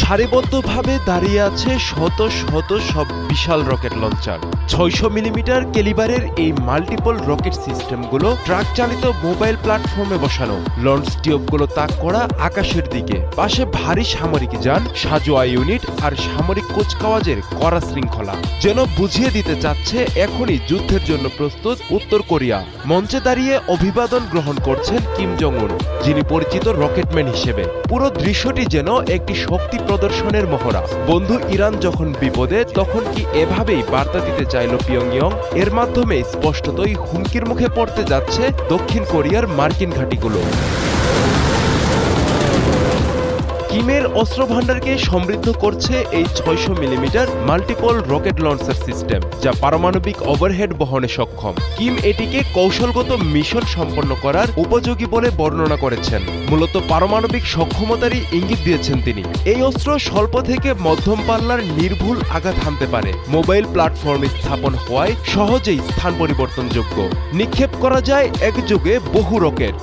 সারিবদ্ধভাবে দাঁড়িয়ে আছে শত শত সব বিশাল রকেট লঞ্চার। 600 মিলিমিটার ক্যালিবারের এই মাল্টিপল রকেট সিস্টেমগুলো ট্রাক চালিত মোবাইল প্ল্যাটফর্মে বসানো। লঞ্চ টিউবগুলো তাক করা আকাশের দিকে, পাশে ভারী সামরিক যান, সাজোয়া ইউনিট আর সামরিক কুচকাওয়াজের কড়া শৃঙ্খলা, যেন বুঝিয়ে দিতে চাচ্ছে এখনই যুদ্ধের জন্য প্রস্তুত উত্তর কোরিয়া। মঞ্চে দাঁড়িয়ে অভিবাদন গ্রহণ করছেন কিম জং উন, যিনি পরিচিত রকেটম্যান হিসেবে। পুরো দৃশ্যটি যেন একটি শক্তি প্রদর্শনের মহড়া। বন্ধু ইরান যখন বিপদে, তখন কি এভাবেই বার্তা দিতে চাইল পিয়ংইয়ং? এর মাধ্যমে স্পষ্টতই হুমকির মুখে পড়তে যাচ্ছে দক্ষিণ কোরিয়ার মার্কিন ঘাঁটিগুলো। কিমের অস্ত্র ভান্ডারকে সমৃদ্ধ করছে এই 600 millimetre multiple rocket launcher system, যা পারমাণবিক ওভারহেড বহনে সক্ষম। কিম এটিকে কৌশলগত মিশন সম্পন্ন করার উপযোগী বলে বর্ণনা করেছেন। মূলত পারমাণবিক সক্ষমতারই ইঙ্গিত দিয়েছেন তিনি। এই অস্ত্র স্বল্প থেকে মধ্যম পাল্লার নির্ভুল আঘাত হানতে পারে। মোবাইল প্ল্যাটফর্মে স্থাপন হওয়ায় সহজেই স্থান পরিবর্তনযোগ্য। নিক্ষেপ করা যায় একযোগে বহু রকেট।